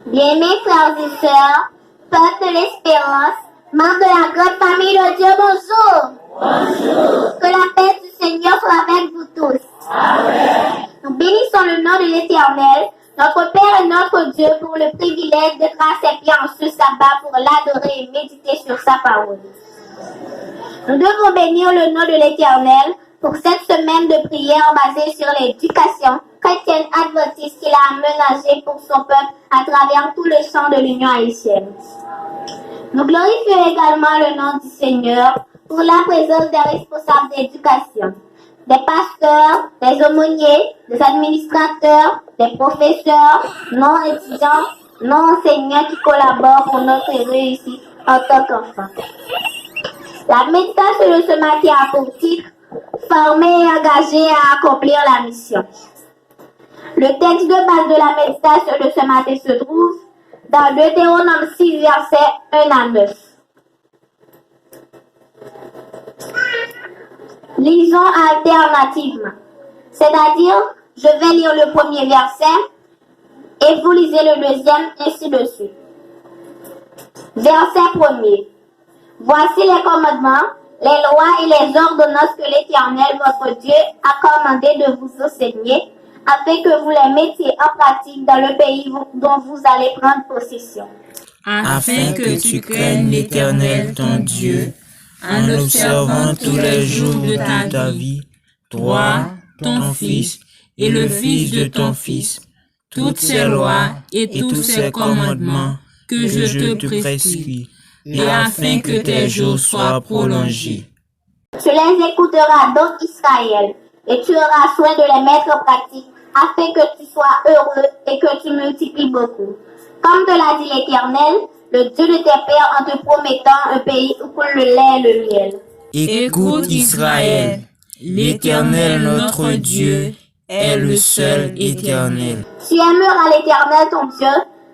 Bien-aimés frères et sœurs, peuple de l'espérance, membres de la grande famille de Dieu, bonjour. Bonjour. Que la paix du Seigneur soit avec vous tous. Amen. Nous bénissons le nom de l'Éternel, notre Père et notre Dieu, pour le privilège d'être à ses pieds en ce sabbat pour l'adorer et méditer sur sa parole. Nous devons bénir le nom de l'Éternel pour cette semaine de prière basée sur l'éducation chrétienne adventiste qu'il a aménagée pour son peuple à travers tout le champ de l'Union haïtienne. Nous glorifions également le nom du Seigneur pour la présence des responsables d'éducation, des pasteurs, des aumôniers, des administrateurs, des professeurs, non-étudiants, non-enseignants qui collaborent pour notre réussite en tant qu'enfants. La méditation de ce matin a pour titre « Former et engager à accomplir la mission ». Le texte de base de la méditation de ce matin se trouve dans Deutéronome 6, versets 1 à 9. Lisons alternativement, c'est-à-dire, je vais lire le premier verset et vous lisez le deuxième, ainsi de suite. Verset premier. Voici les commandements, les lois et les ordonnances que l'Éternel, votre Dieu, a commandé de vous enseigner, afin que vous les mettiez en pratique dans le pays dont vous allez prendre possession. Afin que tu craignes l'Éternel, ton Dieu, en observant tous les jours de ta vie, toi, ton fils et le fils de ton fils, toutes ces lois et tous ces commandements que je te prescris, et afin que tes jours soient prolongés. Tu les écouteras donc, Israël, et tu auras soin de les mettre en pratique, afin que tu sois heureux et que tu multiplies beaucoup. Comme te l'a dit l'Éternel, le Dieu de tes pères, en te promettant un pays où coule le lait et le miel. Écoute Israël, l'Éternel notre Dieu est le seul Éternel. Tu aimeras l'Éternel ton Dieu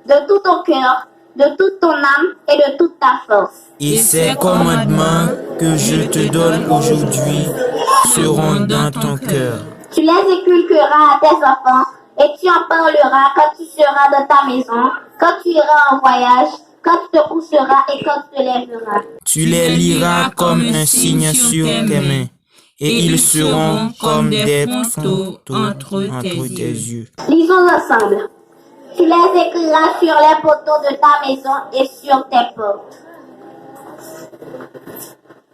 de tout ton cœur, de toute ton âme et de toute ta force. Et ces commandements que je te donne aujourd'hui seront dans ton cœur. Tu les inculqueras à tes enfants et tu en parleras quand tu seras dans ta maison, quand tu iras en voyage, quand tu te coucheras et quand tu te lèveras. Tu les liras comme un signe sur tes mains, et ils seront comme des photos entre tes yeux. Lisons ensemble. Tu les écriras sur les poteaux de ta maison et sur tes portes.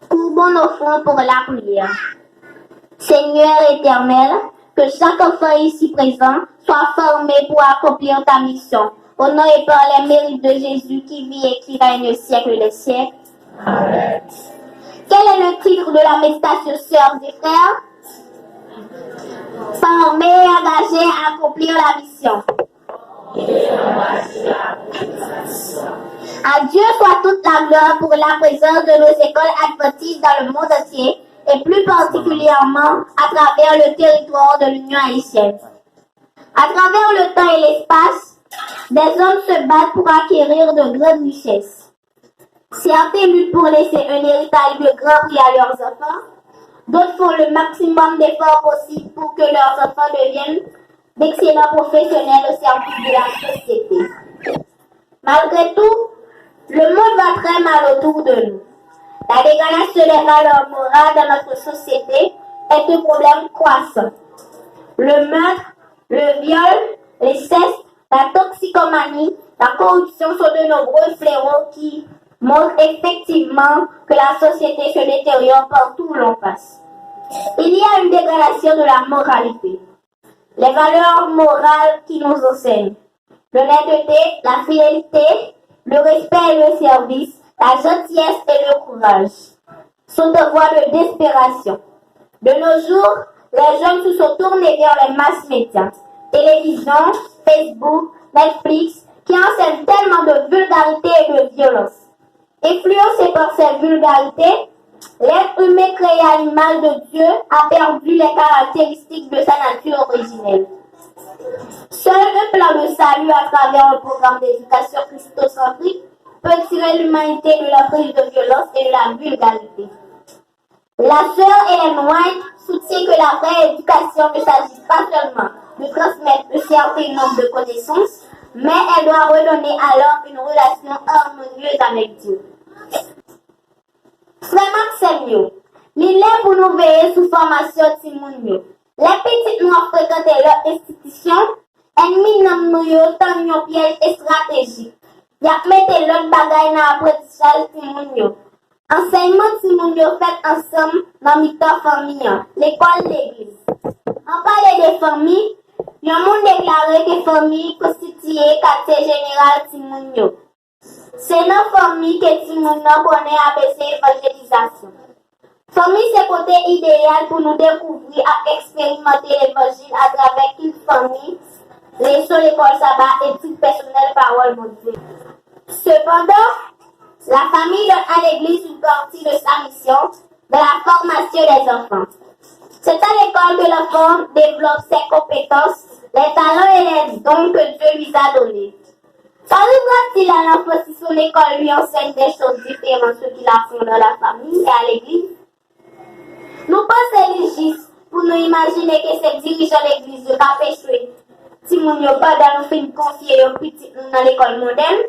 Courbons nos fronts pour la prière. Seigneur éternel, que chaque enfant ici présent soit formé pour accomplir ta mission. Au nom et par les mérites de Jésus qui vit et qui règne au siècle des siècles. Amen. Quel est le titre de la méditation, sœurs et frères? Former et engager à accomplir la mission. À Dieu soit toute la gloire pour la présence de nos écoles adventistes dans le monde entier et plus particulièrement à travers le territoire de l'Union haïtienne. À travers le temps et l'espace, des hommes se battent pour acquérir de grandes richesses. Certains luttent pour laisser un héritage de grand prix à leurs enfants, d'autres font le maximum d'efforts possibles pour que leurs enfants deviennent d'excellents professionnels au service de la société. Malgré tout, le monde va très mal autour de nous. La dégradation des valeurs morales dans notre société est un problème croissant. Le meurtre, le viol, l'inceste, la toxicomanie, la corruption sont de nombreux fléaux qui montrent effectivement que la société se détériore partout où l'on passe. Il y a une dégradation de la moralité. Les valeurs morales qui nous enseignent, l'honnêteté, la fidélité, le respect et le service, la gentillesse et le courage, sont en voie de disparition. De nos jours, les jeunes se sont tournés vers les masses médias, télévision, Facebook, Netflix, qui enseignent tellement de vulgarité et de violence. Influencé par ces vulgarités, l'être humain créé à l'image de Dieu a perdu les caractéristiques de sa nature originelle. Seul un plan de salut à travers un programme d'éducation christocentrique peut tirer l'humanité de la prise de violence et de la vulgarité. La sœur Ellen White soutient que la vraie éducation ne s'agit pas seulement de transmettre un certain nombre de connaissances, mais elle doit redonner alors une relation harmonieuse avec Dieu. Vraiment, c'est mieux. Il est pour nous veiller sous formation Timounio. Les petites noirs fréquenter leur institution, ennemis n'ont nous tant un piège stratégique. Y a mis l'autre bagaille dans l'apprentissage Timounio. Enseignement Timounio fait ensemble dans notre famille, l'école l'église. On parle des familles, il y a un monde déclaré que famille constituée quartier général Timounio. C'est nos familles que Timounio connaît avec ses évangélisations. Famille, c'est côté idéal pour nous découvrir et expérimenter l'évangile à travers une famille, les sur l'école sabbat et toute personnelle parole de Dieu. Cependant, la famille donne à l'église une partie de sa mission de la formation des enfants. C'est à l'école que l'enfant développe ses compétences, les talents et les dons que Dieu lui a donnés. Qu'arrivera-t-il à l'enfant si son école lui enseigne des choses différentes de ce qu'il apprend dans la famille et à l'église? Nous pensons légiste pour nous imaginer que ces dirigeants de l'église ont péché. Si nous n'avons pas dans nous fait confier aux petits dans l'école moderne,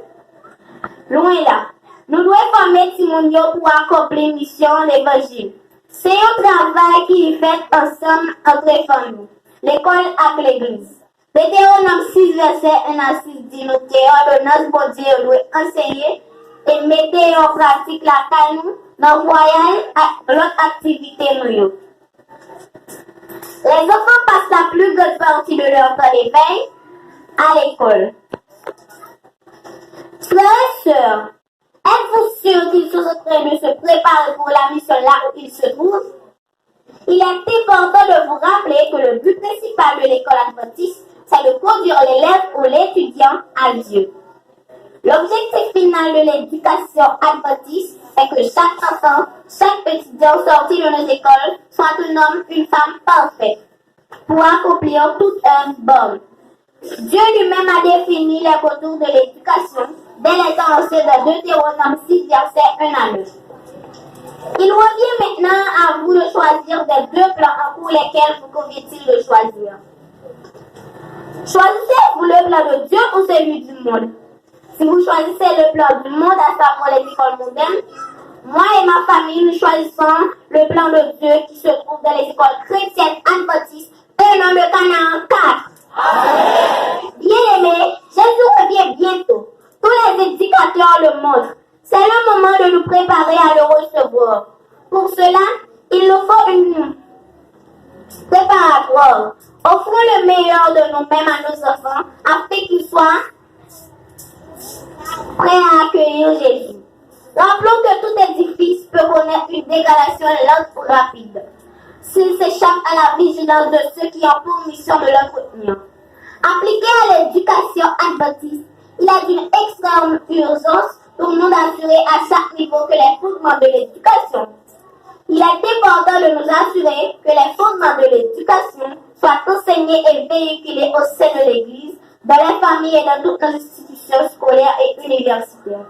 loin là. Nous devons former Timonio pour accomplir la mission de l'évangile. C'est un travail qui est fait ensemble entre les familles, l'école et l'église. Deutéronome 6, verset 1 à 6 dit nous ordonnance pour Dieu doit enseigner et mettre en pratique la caille dans le voyage et l'autre activité. Les enfants passent la plus grande partie de leur temps d'éveil à l'école. Frères et sœurs, êtes-vous sûrs qu'ils sont en train de se préparer pour la mission là où ils se trouvent? Il est important de vous rappeler que le but principal de l'école adventiste, c'est de conduire l'élève ou l'étudiant à Dieu. L'objectif final de l'éducation adventiste est que chaque enfant, chaque étudiant sorti de nos écoles soit un homme, une femme parfaite pour accomplir toute œuvre bonne. Dieu lui-même a défini les contours de l'éducation dès les temps anciens de Deutéronome 6, verset 1 à 9. Il revient maintenant à vous de choisir des deux plans pour lesquels vous convient-il de choisir. Choisissez-vous le plan de Dieu ou celui du monde? Si vous choisissez le plan du monde, à savoir les écoles modernes, moi et ma famille, nous choisissons le plan de Dieu qui se trouve dans les écoles chrétiennes adventistes et dans le Canaan 4. Bien-aimés, Jésus revient bientôt. Tous les éducateurs le montrent. C'est le moment de nous préparer à le recevoir. Pour cela, il nous faut une préparatoire. Offrons le meilleur de nous-mêmes à nos enfants afin qu'ils soient prêts à accueillir Jésus. Rappelons que tout édifice peut connaître une dégradation lente ou rapide s'il s'échappe à la vigilance de ceux qui ont pour mission de l'entretenir. Appliqué à l'éducation adventiste, il est d'une extrême urgence pour nous d'assurer à chaque niveau que les fondements de l'éducation. Il est important de nous assurer que les fondements de l'éducation soient enseignés et véhiculés au sein de l'Église, dans les familles et dans toutes nos institutions scolaires et universitaires.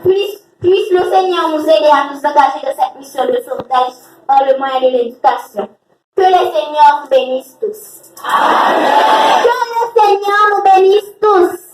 Puisse le Seigneur nous aider à nous engager dans cette mission de sauvetage par le moyen de l'éducation. Que le Seigneur nous bénisse tous. Amen. Que le Seigneur nous bénisse tous.